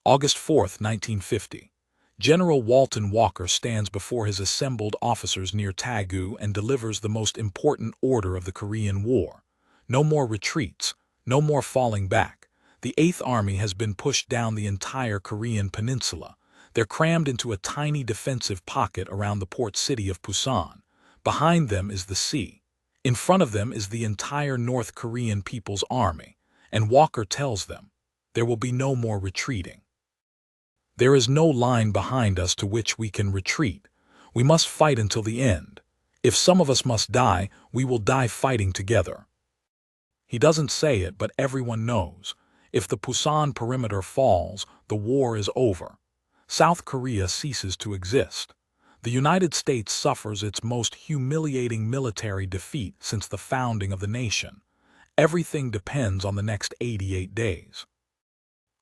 August 4, 1950. General Walton Walker stands before his assembled officers near Tagu and delivers the most important order of the Korean War. No more retreats, no more falling back. The Eighth Army has been pushed down the entire Korean peninsula. They're crammed into a tiny defensive pocket around the port city of Pusan. Behind them is the sea. In front of them is the entire North Korean People's Army. And Walker tells them, there will be no more retreating. There is no line behind us to which we can retreat. We must fight until the end. If some of us must die, we will die fighting together. He doesn't say it, but everyone knows. If the Pusan Perimeter falls, the war is over. South Korea ceases to exist. The United States suffers its most humiliating military defeat since the founding of the nation. Everything depends on the next 88 days.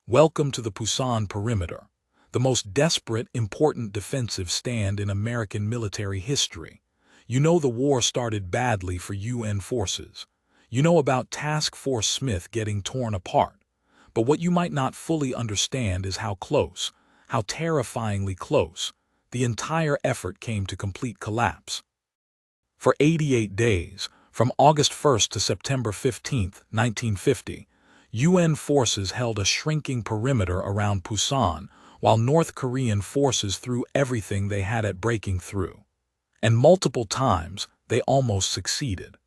Welcome to the Pusan Perimeter, the most desperate, important defensive stand in American military history. You know the war started badly for UN forces. You know about Task Force Smith getting torn apart. But what you might not fully understand is how close, how terrifyingly close, the entire effort came to complete collapse. For 88 days, from August 1st to September 15th, 1950, UN forces held a shrinking perimeter around Pusan, while North Korean forces threw everything they had at breaking through. And multiple times, they almost succeeded.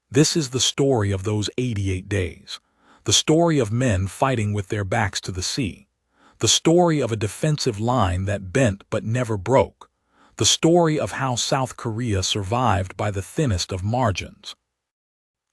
This is the story of those 88 days. The story of men fighting with their backs to the sea. The story of a defensive line that bent but never broke. The story of how South Korea survived by the thinnest of margins.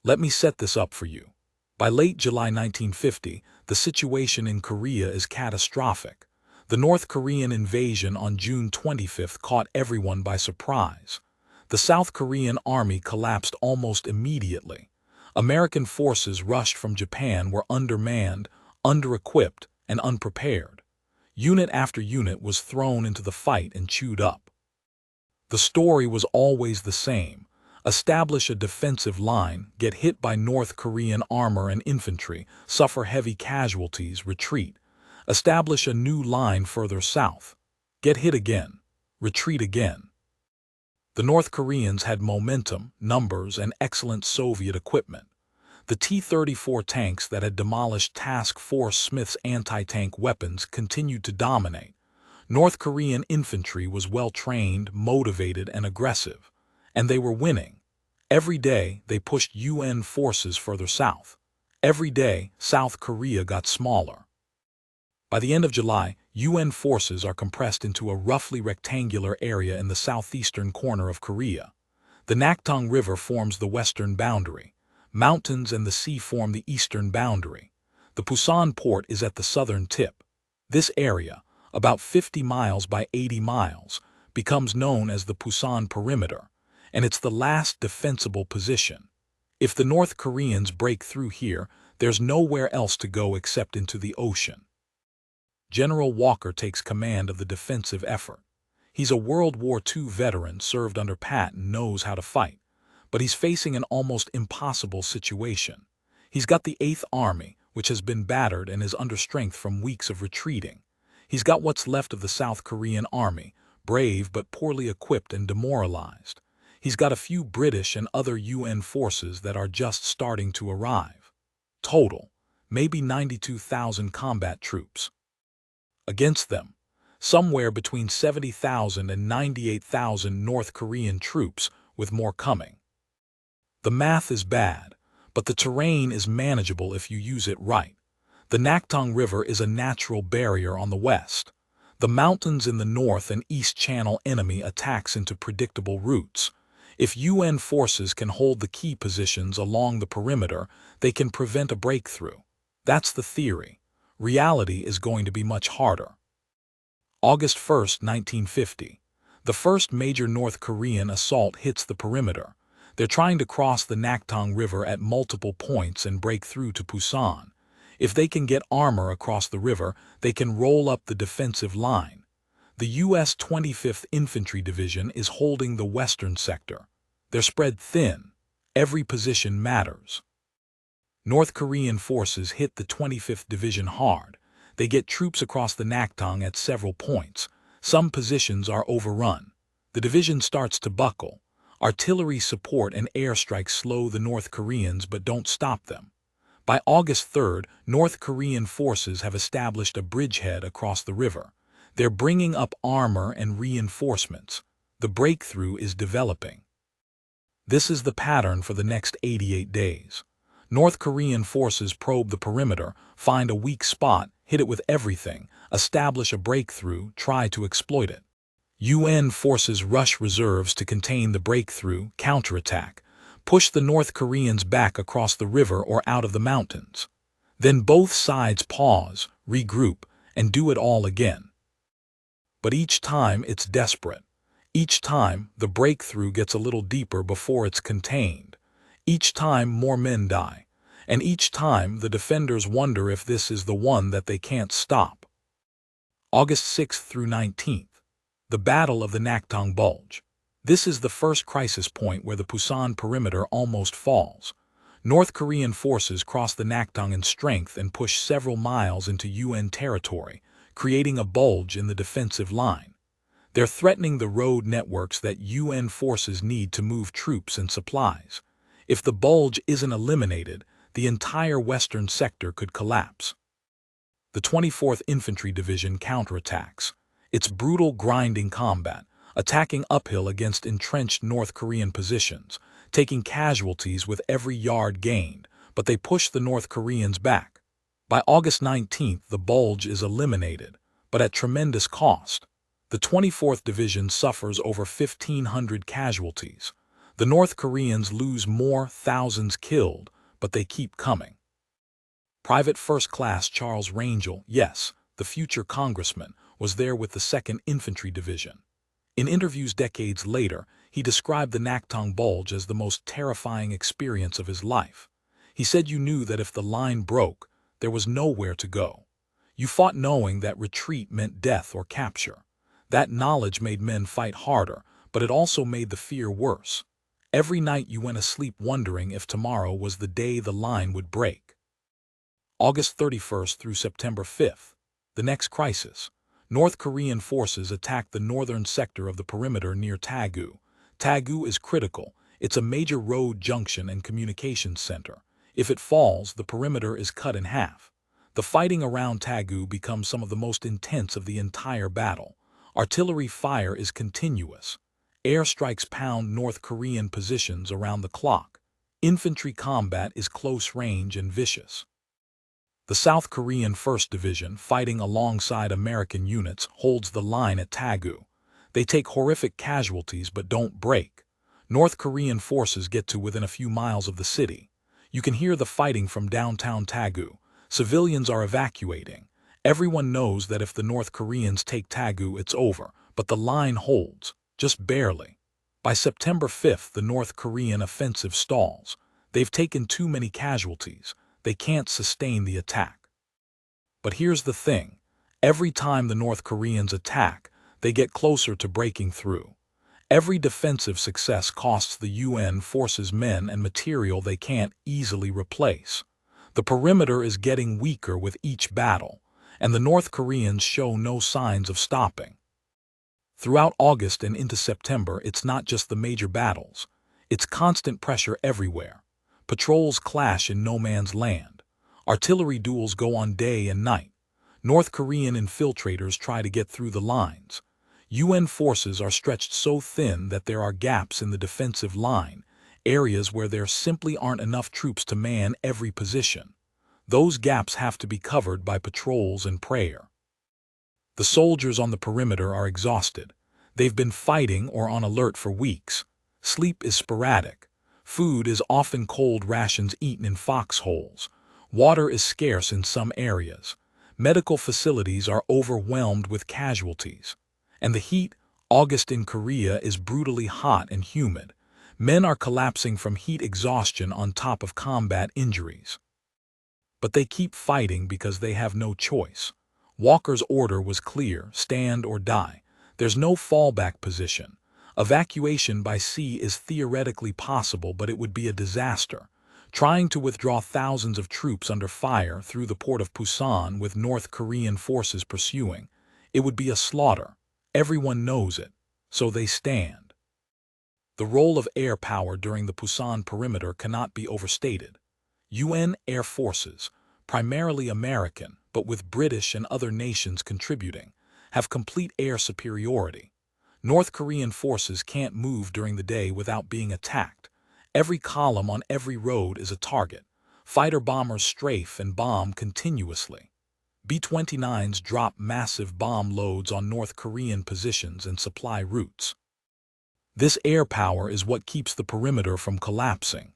Let me set this up for you. By late July 1950, the situation in Korea is catastrophic. The North Korean invasion on June 25th caught everyone by surprise. The South Korean army collapsed almost immediately. American forces rushed from Japan were undermanned, under-equipped, and unprepared. Unit after unit was thrown into the fight and chewed up. The story was always the same. Establish a defensive line, get hit by North Korean armor and infantry, suffer heavy casualties, retreat. Establish a new line further south. Get hit again, retreat again. The North Koreans had momentum, numbers, and excellent Soviet equipment. The T-34 tanks that had demolished Task Force Smith's anti-tank weapons continued to dominate. North Korean infantry was well-trained, motivated, and aggressive. And they were winning. Every day, they pushed UN forces further south. Every day, South Korea got smaller. By the end of July, UN forces are compressed into a roughly rectangular area in the southeastern corner of Korea. The Naktung River forms the western boundary. Mountains and the sea form the eastern boundary. The Pusan port is at the southern tip. This area, about 50 miles by 80 miles, becomes known as the Pusan Perimeter, and it's the last defensible position. If the North Koreans break through here, there's nowhere else to go except into the ocean. General Walker takes command of the defensive effort. He's a World War II veteran, served under Patton, knows how to fight. But he's facing an almost impossible situation. He's got the Eighth Army, which has been battered and is under strength from weeks of retreating. He's got what's left of the South Korean army, brave but poorly equipped and demoralized. He's got a few British and other UN forces that are just starting to arrive. Total, maybe 92,000 combat troops. Against them, somewhere between 70,000 and 98,000 North Korean troops, with more coming. The math is bad, but the terrain is manageable if you use it right. The Naktung River is a natural barrier on the west. The mountains in the north and east channel enemy attacks into predictable routes. If UN forces can hold the key positions along the perimeter, they can prevent a breakthrough. That's the theory. Reality is going to be much harder. August 1st, 1950. The first major North Korean assault hits the perimeter. They're trying to cross the Naktung River at multiple points and break through to Pusan. If they can get armor across the river, they can roll up the defensive line. The U.S. 25th Infantry Division is holding the western sector. They're spread thin. Every position matters. North Korean forces hit the 25th Division hard. They get troops across the Naktung at several points. Some positions are overrun. The division starts to buckle. Artillery support and airstrikes slow the North Koreans but don't stop them. By August 3rd, North Korean forces have established a bridgehead across the river. They're bringing up armor and reinforcements. The breakthrough is developing. This is the pattern for the next 88 days. North Korean forces probe the perimeter, find a weak spot, hit it with everything, establish a breakthrough, try to exploit it. UN forces rush reserves to contain the breakthrough, counterattack, push the North Koreans back across the river or out of the mountains. Then both sides pause, regroup, and do it all again. But each time it's desperate. Each time the breakthrough gets a little deeper before it's contained. Each time more men die. And each time the defenders wonder if this is the one that they can't stop. August 6th through 19th. The Battle of the Naktung Bulge. This is the first crisis point where the Pusan Perimeter almost falls. North Korean forces cross the Naktung in strength and push several miles into UN territory, creating a bulge in the defensive line. They're threatening the road networks that UN forces need to move troops and supplies. If the bulge isn't eliminated, the entire western sector could collapse. The 24th Infantry Division counterattacks. It's brutal grinding combat, attacking uphill against entrenched North Korean positions, taking casualties with every yard gained, but they push the North Koreans back. By August 19th, the bulge is eliminated, but at tremendous cost. The 24th Division suffers over 1,500 casualties. The North Koreans lose more, thousands killed, but they keep coming. Private First Class Charles Rangel, yes, the future congressman, was there with the 2nd Infantry Division. In interviews decades later, he described the Naktung Bulge as the most terrifying experience of his life. He said you knew that if the line broke, there was nowhere to go. You fought knowing that retreat meant death or capture. That knowledge made men fight harder, but it also made the fear worse. Every night you went asleep wondering if tomorrow was the day the line would break. August 31st through September 5th. The next crisis. North Korean forces attack the northern sector of the perimeter near Taegu. Taegu is critical. It's a major road junction and communications center. If it falls, the perimeter is cut in half. The fighting around Taegu becomes some of the most intense of the entire battle. Artillery fire is continuous. Airstrikes pound North Korean positions around the clock. Infantry combat is close range and vicious. The South Korean 1st Division, fighting alongside American units, holds the line at Taegu. They take horrific casualties but don't break. North Korean forces get to within a few miles of the city. You can hear the fighting from downtown Taegu. Civilians are evacuating. Everyone knows that if the North Koreans take Taegu, it's over, but the line holds, just barely. By September 5th, the North Korean offensive stalls. They've taken too many casualties. They can't sustain the attack. But here's the thing. Every time the North Koreans attack, they get closer to breaking through. Every defensive success costs the UN forces men and material they can't easily replace. The perimeter is getting weaker with each battle, and the North Koreans show no signs of stopping. Throughout August and into September, it's not just the major battles. It's constant pressure everywhere. Patrols clash in no man's land. Artillery duels go on day and night. North Korean infiltrators try to get through the lines. UN forces are stretched so thin that there are gaps in the defensive line, areas where there simply aren't enough troops to man every position. Those gaps have to be covered by patrols and prayer. The soldiers on the perimeter are exhausted. They've been fighting or on alert for weeks. Sleep is sporadic. Food is often cold rations eaten in foxholes. Water is scarce in some areas. Medical facilities are overwhelmed with casualties. And the heat, August in Korea, is brutally hot and humid. Men are collapsing from heat exhaustion on top of combat injuries. But they keep fighting because they have no choice. Walker's order was clear: stand or die. There's no fallback position. Evacuation by sea is theoretically possible, but it would be a disaster. trying to withdraw thousands of troops under fire through the port of Pusan with North Korean forces pursuing. It would be a slaughter. Everyone knows it. So they stand. The role of air power during the Pusan Perimeter cannot be overstated. UN air forces, primarily American, but with British and other nations contributing, have complete air superiority. North Korean forces can't move during the day without being attacked. Every column on every road is a target. Fighter bombers strafe and bomb continuously. B-29s drop massive bomb loads on North Korean positions and supply routes. This air power is what keeps the perimeter from collapsing.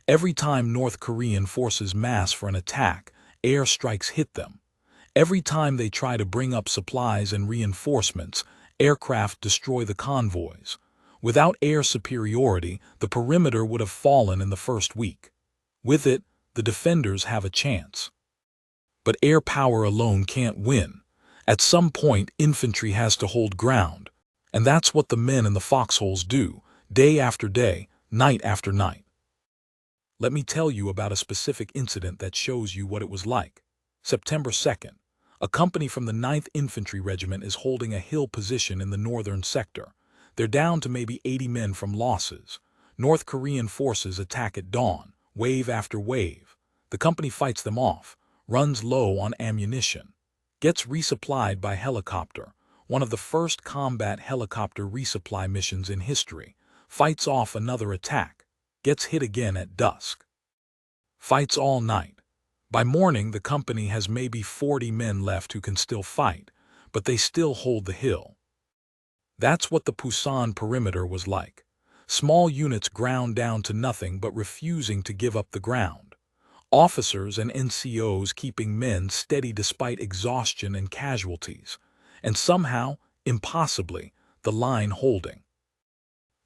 Every time North Korean forces mass for an attack, air strikes hit them. Every time they try to bring up supplies and reinforcements, aircraft destroy the convoys. Without air superiority, the perimeter would have fallen in the first week. With it, the defenders have a chance. But air power alone can't win. At some point, infantry has to hold ground. And that's what the men in the foxholes do, day after day, night after night. Let me tell you about a specific incident that shows you what it was like. September 2nd, a company from the 9th Infantry Regiment is holding a hill position in the northern sector. They're down to maybe 80 men from losses. North Korean forces attack at dawn, wave after wave. The company fights them off, runs low on ammunition, gets resupplied by helicopter, one of the first combat helicopter resupply missions in history, fights off another attack, gets hit again at dusk. Fights all night. By morning, the company has maybe 40 men left who can still fight, but they still hold the hill. That's what the Pusan Perimeter was like. Small units ground down to nothing but refusing to give up the ground. Officers and NCOs keeping men steady despite exhaustion and casualties. And somehow, impossibly, the line holding.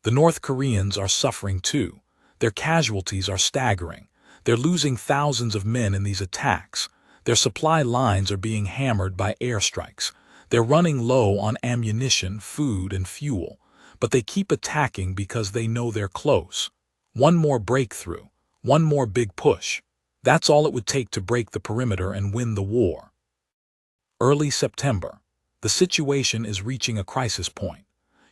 The North Koreans are suffering too. Their casualties are staggering. They're losing thousands of men in these attacks. Their supply lines are being hammered by airstrikes. They're running low on ammunition, food, and fuel. But they keep attacking because they know they're close. One more breakthrough. One more big push. That's all it would take to break the perimeter and win the war. Early September. The situation is reaching a crisis point.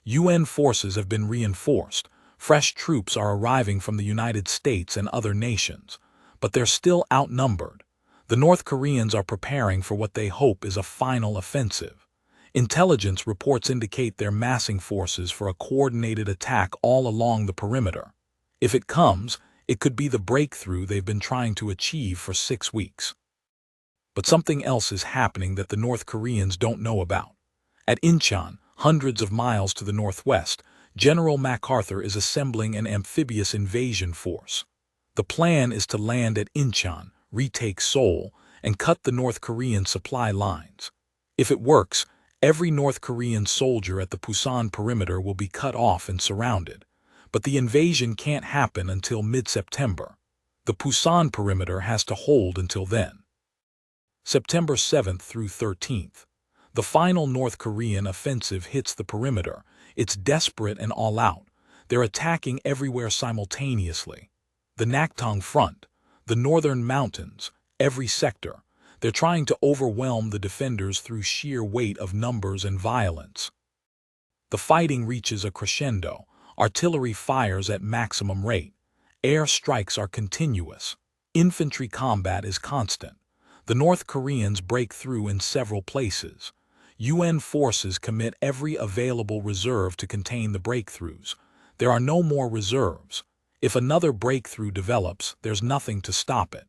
UN forces have been reinforced. Fresh troops are arriving from the United States and other nations. But they're still outnumbered. The North Koreans are preparing for what they hope is a final offensive. Intelligence reports indicate they're massing forces for a coordinated attack all along the perimeter. If it comes, it could be the breakthrough they've been trying to achieve for 6 weeks. But something else is happening that the North Koreans don't know about. At Inchon, hundreds of miles to the northwest, General MacArthur is assembling an amphibious invasion force. The plan is to land at Inchon, retake Seoul, and cut the North Korean supply lines. If it works, every North Korean soldier at the Pusan Perimeter will be cut off and surrounded. But the invasion can't happen until mid-September. The Pusan Perimeter has to hold until then. September 7th through 13th. The final North Korean offensive hits the perimeter. It's desperate and all out. They're attacking everywhere simultaneously. The Naktong Front, the northern mountains, every sector. They're trying to overwhelm the defenders through sheer weight of numbers and violence. The fighting reaches a crescendo. Artillery fires at maximum rate. Air strikes are continuous. Infantry combat is constant. The North Koreans break through in several places. UN forces commit every available reserve to contain the breakthroughs. There are no more reserves. If another breakthrough develops, there's nothing to stop it.